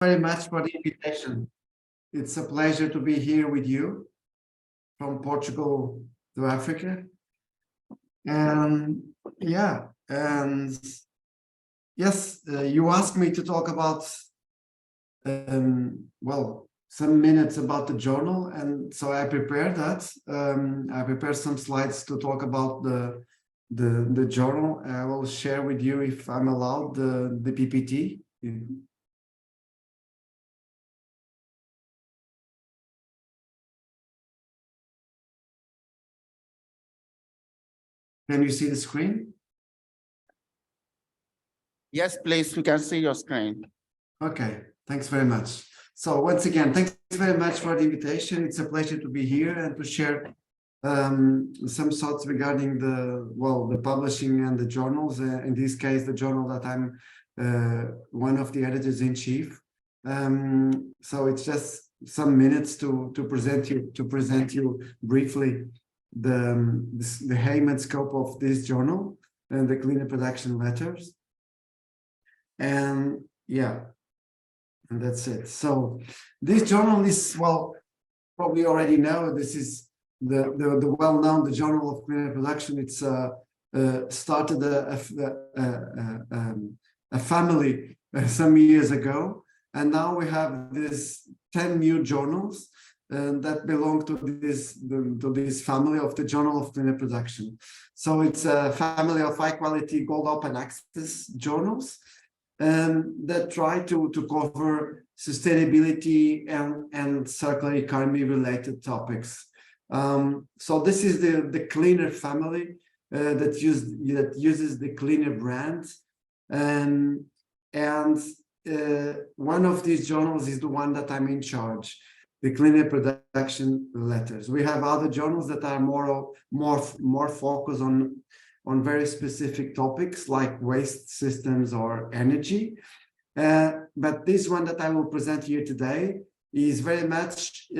Very much for the invitation. It's a pleasure to be here with you from Portugal to Africa. And yeah, and yes, you asked me to talk about, well, some minutes about the journal. And so I prepared that. I prepared some slides to talk about the journal. I will share with you, if I'm allowed, the PPT. Can you see the screen? Yes, please, we can see your screen. Okay, thanks very much. So once again, thanks very much for the invitation. It's a pleasure to be here and to share some thoughts regarding the publishing and the journals. In this case, the journal that I'm one of the editors-in-chief. So it's just some minutes to present you briefly the aim and scope of this journal and the cleaner production letters. And yeah, and that's it. So this journal is, well, probably already know, this is the well-known, the Journal of Cleaner Production. It's started a family some years ago, and now we have this 10 new journals that belong to this family of the Journal of Cleaner Production. So it's a family of high-quality gold open access journals that try to cover sustainability and circular economy related topics. So this is the Cleaner family that uses the Cleaner brand, and one of these journals is the one that I'm in charge, the Cleaner Production Letters. We have other journals that are more focused on very specific topics like waste systems or energy. But this one that I will present here today is very much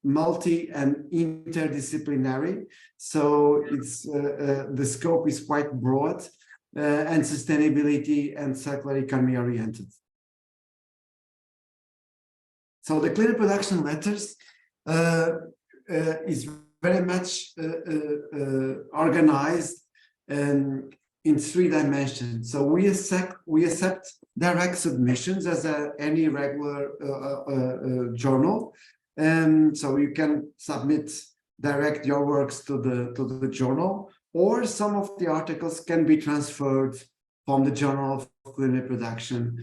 multi and interdisciplinary. So it's the scope is quite broad and sustainability and circular economy oriented. So the Cleaner Production Letters is very much organized in 3 dimensions. So we accept direct submissions as any regular journal, so you can submit direct your works to the journal, or some of the articles can be transferred from the Journal of Cleaner Production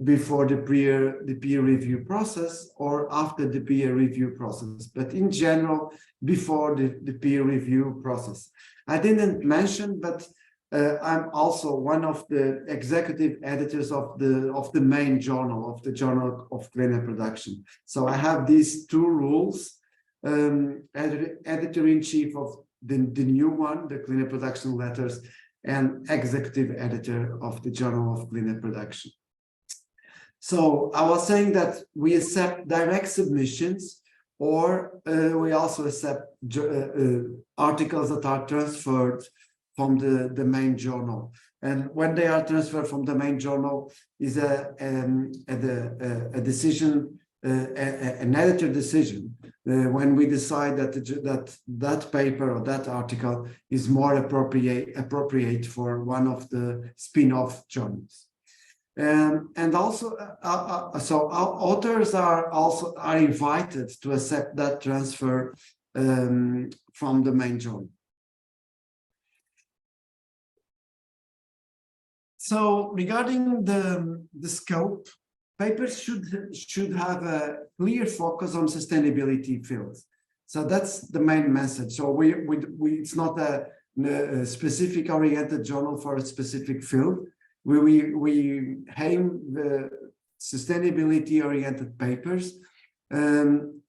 before the peer review process or after the peer review process, but in general before the peer review process. I didn't mention, but I'm also one of the executive editors of the main journal, of the Journal of Cleaner Production. So I have these 2 rules: editor-in-chief of the new one, the Cleaner Production Letters, and executive editor of the Journal of Cleaner Production. So I was saying that we accept direct submissions, or we also accept articles that are transferred from the main journal. And when they are transferred from the main journal is a decision, an editor decision, when we decide that paper or that article is more appropriate for one of the spin-off journals. And also, so our authors are invited to accept that transfer from the main journal. So regarding the scope, papers should have a clear focus on sustainability fields. So that's the main message. So it's not a specific oriented journal for a specific field. We aim the sustainability oriented papers in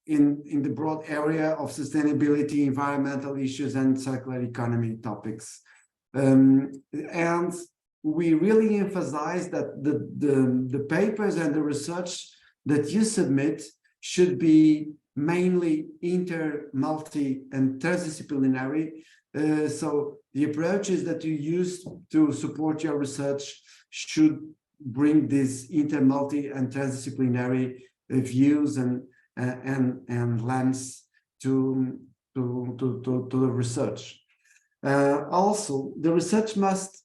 the broad area of sustainability, environmental issues, and circular economy topics. And we really emphasize that the papers and the research that you submit should be mainly multi, and transdisciplinary. So the approaches that you use to support your research should bring these inter, multi, and transdisciplinary views and lens to the research. Also, the research must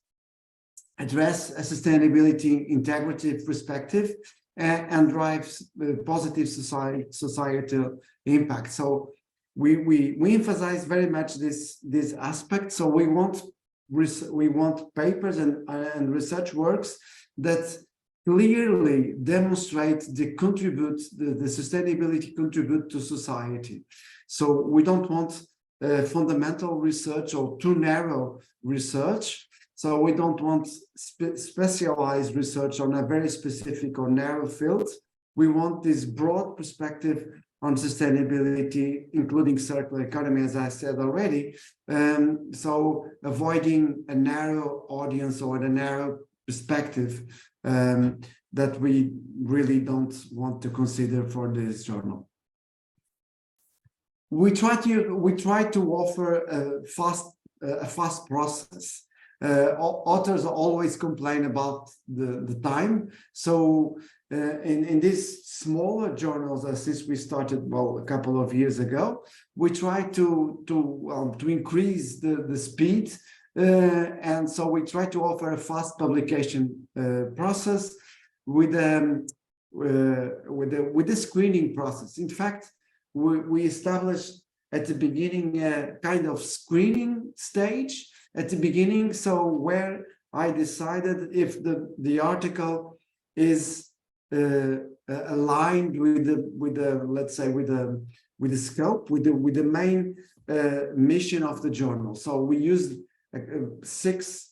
address a sustainability integrative perspective and drives positive societal impact. So we emphasize very much this aspect. So we want papers and research works that clearly demonstrate the sustainability contribute to society. So we don't want fundamental research or too narrow research. So we don't want specialized research on a very specific or narrow field. We want this broad perspective on sustainability, including circular economy, as I said already. So avoiding a narrow audience or a narrow perspective that we really don't want to consider for this journal. We try to offer a fast process. Authors always complain about the time. So in these smaller journals, since we started a couple of years ago, we try to increase the speed, and so we try to offer a fast publication process with the screening process. In fact, we established at the beginning a kind of screening stage at the beginning, so where I decided if the article is aligned with the let's say with the scope, with the main mission of the journal. So we used six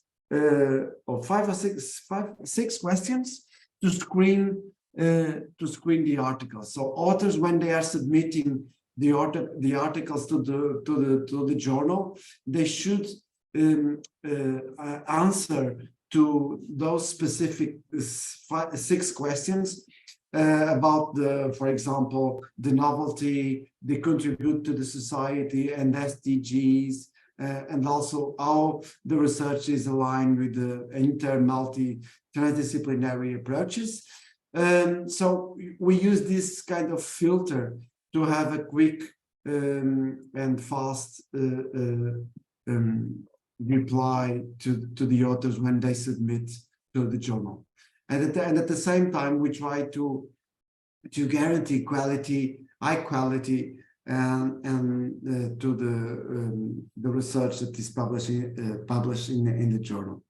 questions to screen the articles. So authors, when they are submitting the articles to the journal, they should answer to those specific 6 questions about for example, the novelty, the contribute to the society and SDGs, and also how the research is aligned with the inter, multi, transdisciplinary approaches. So we use this kind of filter to have a quick and fast reply to the authors when they submit to the journal. And at the same time, we try to guarantee quality, high quality, and to the research that is published in the journal.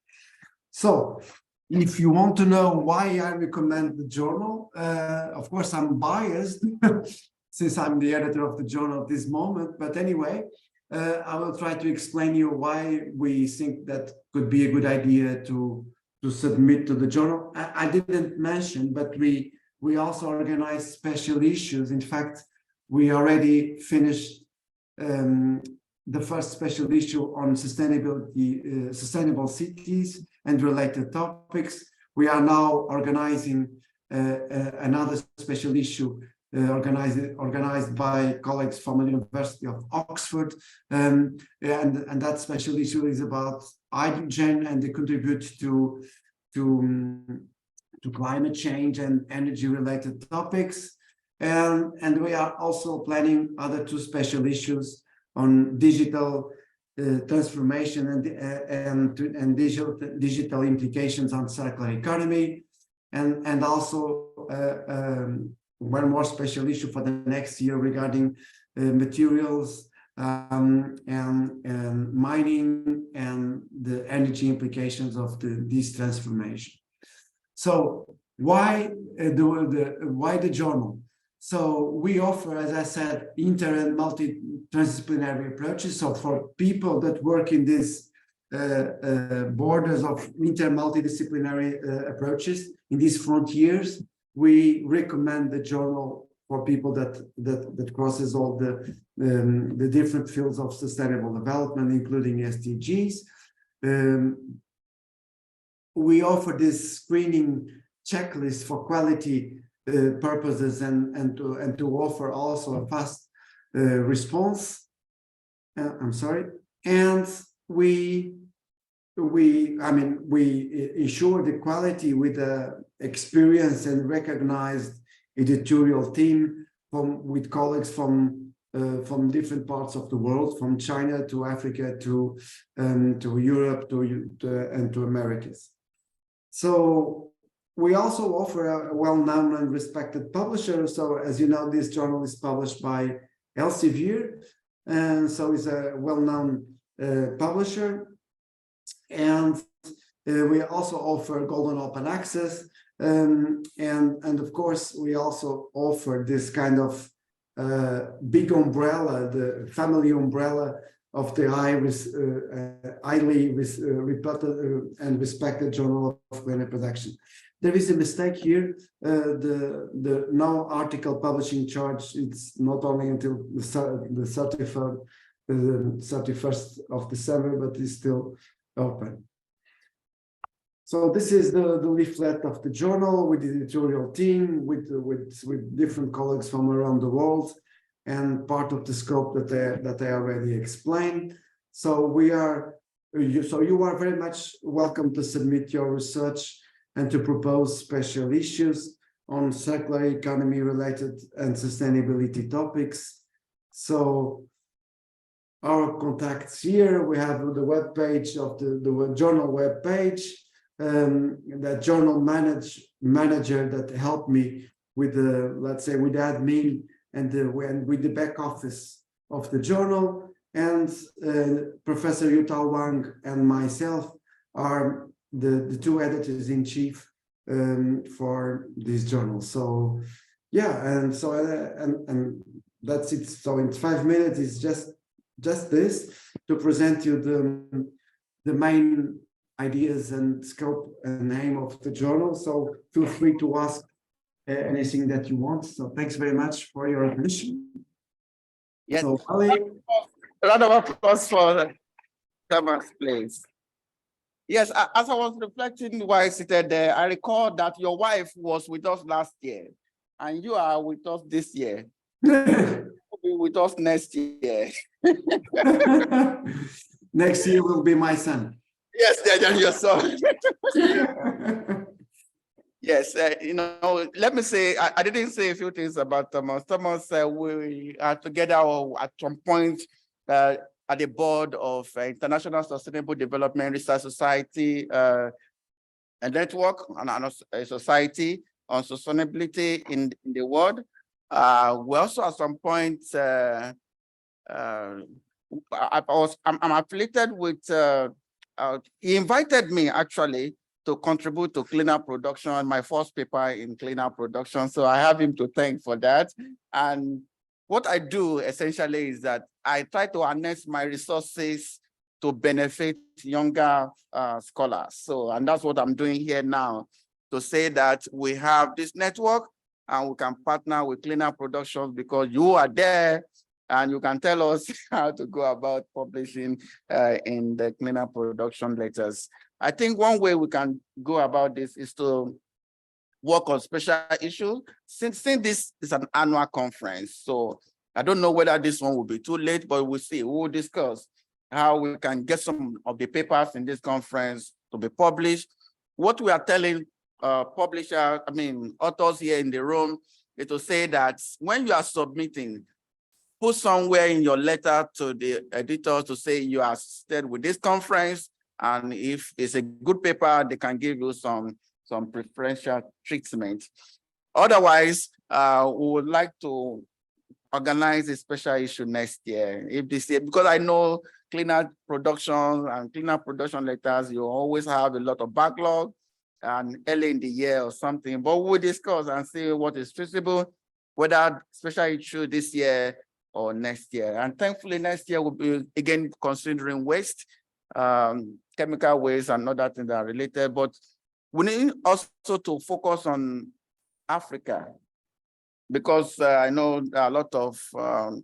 So, if you want to know why I recommend the journal, of course I'm biased since I'm the editor of the journal at this moment. But anyway, I will try to explain you why we think that could be a good idea to submit to the journal. I didn't mention, but we also organize special issues. In fact, we already finished the first special issue on sustainability, sustainable cities and related topics. We are now organizing another special issue organized by colleagues from the University of Oxford, and that special issue is about hydrogen and they contribute to climate change and energy related topics, and we are also planning other 2 special issues on digital transformation and digital implications on circular economy, and also one more special issue for the next year regarding materials and mining and the energy implications of this transformation. So why the journal? So we offer, as I said, inter and multi-transdisciplinary approaches. So for people that work in these borders of inter multidisciplinary approaches, in these frontiers, we recommend the journal for people that crosses all the different fields of sustainable development, including SDGs. We offer this screening checklist for quality purposes and to offer also a fast response. I'm sorry, and we we ensure the quality with the experienced and recognized editorial team with colleagues from different parts of the world, from China to Africa to Europe and to Americas. So we also offer a well-known and respected publisher. So as you know, this journal is published by Elsevier, and so it's a well-known publisher. And we also offer golden open access, and of course we also offer this kind of big umbrella, the family umbrella of the highly reputed and respected Journal of Clinical Production. There is a mistake here. The no article publishing charge, it's not only until the 31st of December, but it's still open. So this is the leaflet of the journal with the editorial team, with different colleagues from around the world, and part of the scope that I already explained. So you are very much welcome to submit your research and to propose special issues on circular economy related and sustainability topics. So our contacts here, we have the web page of the journal web page, the journal manager that helped me with the, let's say, with the admin and with the back office of the journal, and Professor Yutal Wang and myself are the two editors in chief for this journal. So yeah, and so and that's it. So in 5 minutes, it's just this to present you the main ideas and scope and aim of the journal. So feel free to ask anything that you want. So thanks very much for your attention. Yes. So Ali, A round of applause for Tomas, please. Yes, as I was reflecting while I seated there, I recall that your wife was with us last year, and you are with us this year. You'll be with us next year. next year will be my son. Yes, then your son. Yes, let me say, I didn't say a few things about Tomas. Tomas, we are together at some point at the board of International Sustainable Development Research Society, a network and a society on sustainability in the world. We also at some point, I'm affiliated with, he invited me actually to contribute to cleaner production, my first paper in cleaner production. So I have him to thank for that. And what I do essentially is that I try to harness my resources to benefit younger scholars. So, and that's what I'm doing here now, to say that we have this network and we can partner with cleaner productions because you are there and you can tell us how to go about publishing in the cleaner production letters. I think one way we can go about this is to work on special issues. Since this is an annual conference, so I don't know whether this one will be too late, but we'll see. We'll discuss how we can get some of the papers in this conference to be published. What we are telling authors here in the room is to say that when you are submitting, put somewhere in your letter to the editor to say you are assisted with this conference, and if it's a good paper, they can give you some preferential treatment. Otherwise, we would like to organize a special issue next year, if this year, because I know cleaner production and cleaner production letters, you always have a lot of backlog and early in the year or something, but we'll discuss and see what is feasible, whether special issue this year or next year. And thankfully next year we'll be again considering waste, chemical waste and other things that are related, but we need also to focus on Africa, because I know there are a lot of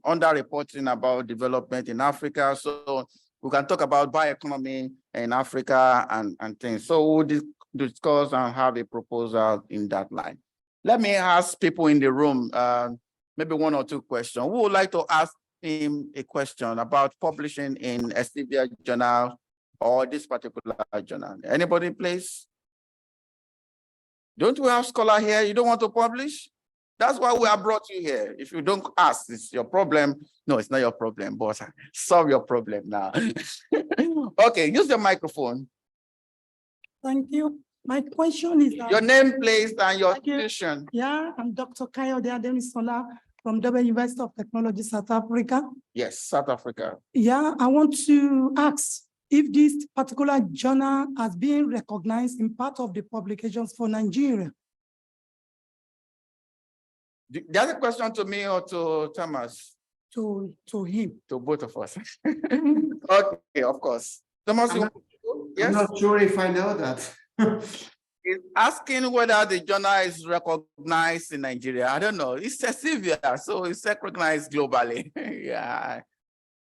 underreporting about development in Africa. So we can talk about bioeconomy in Africa and things. So we'll discuss and have a proposal in that line. Let me ask people in the room, maybe one or two questions. Who would like to ask him a question about publishing in Elsevier Journal or this particular journal? Anybody, please? Don't we have scholar here? You don't want to publish? That's why we have brought you here. If you don't ask, it's your problem. No, it's not your problem, but solve your problem now. Okay, use the microphone. Thank you. My question is that, Your name, please, and your Thank you. position. yeah, I'm Dr. Kayode Ademisola from the University of Technology, South Africa. Yes, South Africa. Yeah, I want to ask if this particular journal has been recognized in part of the publications for Nigeria. That's a question to me or to Thomas? To him. To both of us. Okay, of course. Thomas, I'm you not- yes? I'm not sure if I know that. He's asking whether the journal is recognized in Nigeria. I don't know. It's Elsevier, so it's recognized globally. Yeah.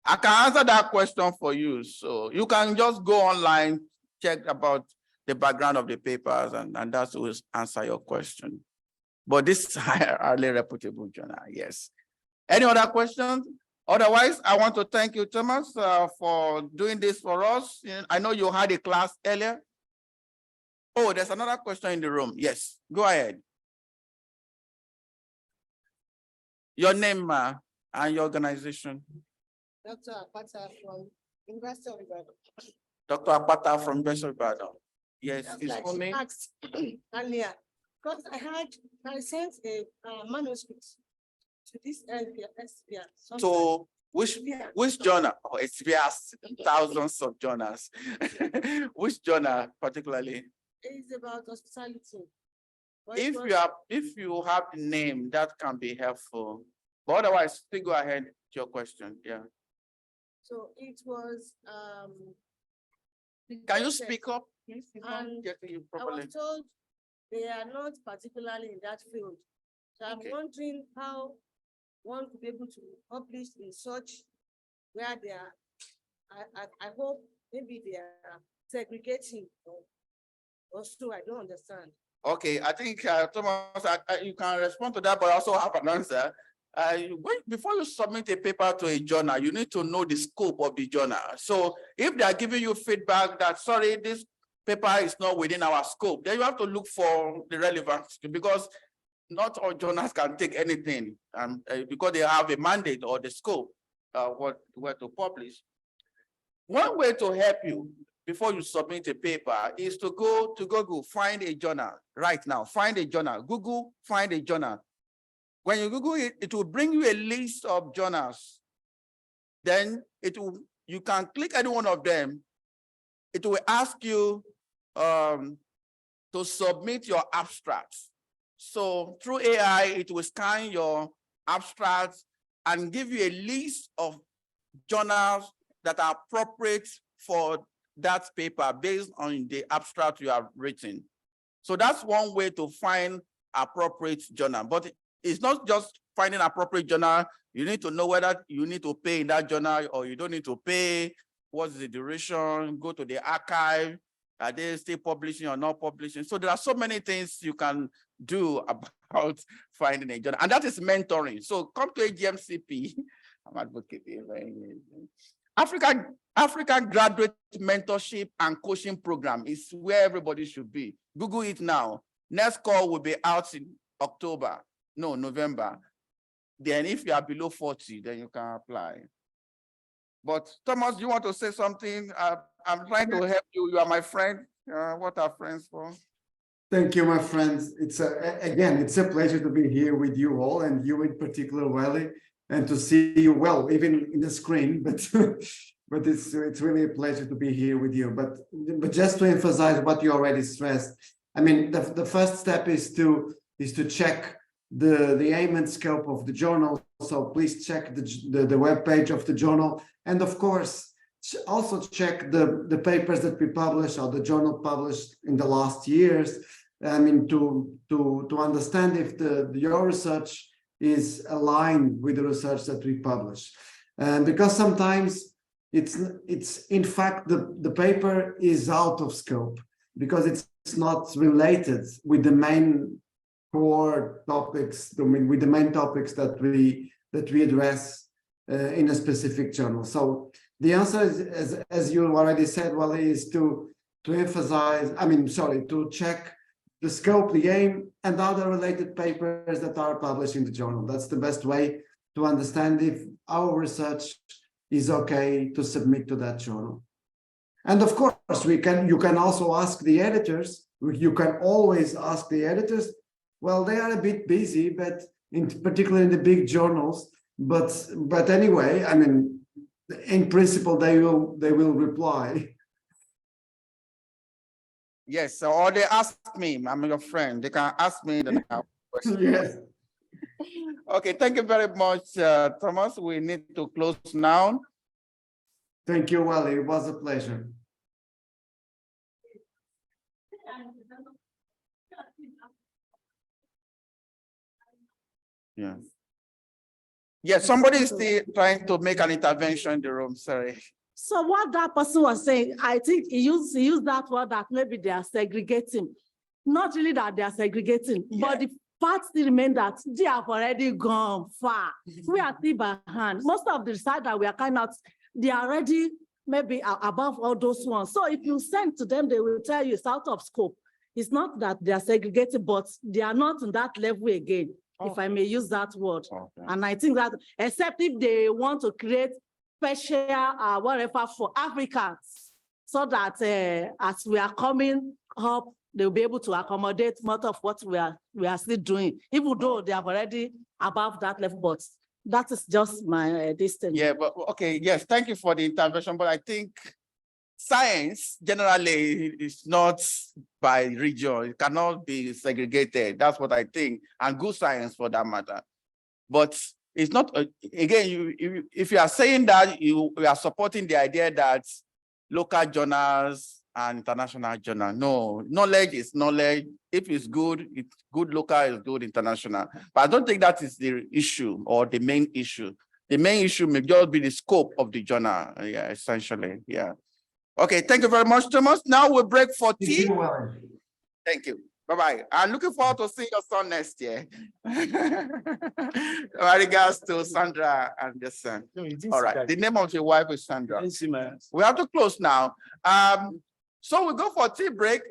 I can answer that question for you. So you can just go online, check about the background of the papers, and that will answer your question. But this is a highly reputable journal, yes. Any other questions? Otherwise, I want to thank you, Thomas, for doing this for us. I know you had a class earlier. Oh, there's another question in the room. Yes, go ahead. Your name and your organization. Dr. Apata from University of Ibadan. Dr. Apata from University of Ibadan. Yes, Just his like full she name. asked earlier, because I sent a manuscript to this Elsevier. So which journal? Oh, it's thousands of journals. Which journal particularly? It's about hospitality. But it If you have the name, that can be helpful. But otherwise, still go ahead to your question. Yeah. So it was Can you speak up? Please, And get you I properly. was told they are not particularly in that field. So I'm Okay. wondering how one could be able to publish in such where they are. I hope maybe they are segregating or so. I don't understand. Okay, I think Thomas, you can respond to that, but I also have an answer. Before you submit a paper to a journal, you need to know the scope of the journal. So if they are giving you feedback that, sorry, this paper is not within our scope, then you have to look for the relevance, because not all journals can take anything because they have a mandate or the scope where to publish. One way to help you before you submit a paper is to go to Google, find a journal right now, find a journal, Google, find a journal. When you Google it, it will bring you a list of journals. Then you can click any one of them. It will ask you to submit your abstracts. So through AI, it will scan your abstracts and give you a list of journals that are appropriate for that paper based on the abstract you have written. So that's one way to find appropriate journal. But it's not just finding appropriate journal. You need to know whether you need to pay in that journal or you don't need to pay. What's the duration? Go to the archive. Are they still publishing or not publishing? So there are so many things you can do about finding a journal. And that is mentoring. So come to AGMCP. I'm advocating. Africa Graduate Mentorship and Coaching Program is where everybody should be. Google it now. Next call will be out in November. Then if you are below 40, then you can apply. But Thomas, you want to say something? I'm trying to help you. You are my friend. What are friends for? Thank you, my friends. It's again, it's a pleasure to be here with you all, and you in particular, Wally, and to see you well, even in the screen. But but it's really a pleasure to be here with you. But just to emphasize what you already stressed, I mean, the first step is to check the aim and scope of the journal. So please check the web page of the journal, and of course also check the papers that we publish or the journal published in the last years. I mean, to understand if your research is aligned with the research that we publish, because sometimes it's in fact the paper is out of scope because it's not related with the main core topics, with the main topics that we address in a specific journal. So The answer is, as you already said, well, is to emphasize, to check the scope, the aim, and other related papers that are published in the journal. That's the best way to understand if our research is okay to submit to that journal. And of course, you can also ask the editors. You can always ask the editors. Well, they are a bit busy, but particularly in the big journals. But anyway, in principle, they will reply. Yes, or they ask me, I'm your friend. They can ask me the question. Yes. Okay, thank you very much, Thomas. We need to close now. Thank you, Wally. It was a pleasure. Yeah. Yeah, somebody is still trying to make an intervention in the room. Sorry. So what that person was saying, I think he used that word that maybe they are segregating. Not really that they are segregating, but the fact still remains that they have already gone far. We are still behind. Most of the research that we are carrying out, they are already maybe above all those ones. So if you send to them, they will tell you it's out of scope. It's not that they are segregated, but they are not on that level again, if I may use that word. Okay. And I think that except if they want to create special whatever for Africans, so that as we are coming up, they'll be able to accommodate most of what we are still doing, even though they are already above that level. But that is just my distance. Yeah, but okay, yes, thank you for the intervention. But I think science generally is not by region. It cannot be segregated. That's what I think, and good science for that matter. But it's not, again, if you are saying that you are supporting the idea that local journals and international journal, no, knowledge is knowledge. If it's good local, is good international. But I don't think that is the issue or the main issue. The main issue may just be the scope of the journal, yeah, essentially, yeah. Okay, thank you very much, Thomas. Now we'll break for tea. Thank you. Bye-bye. I'm looking forward to seeing your son next year. My regards to Sandra and the son. All right. The name of your wife is Sandra. We have to close now. So we'll go for a tea break.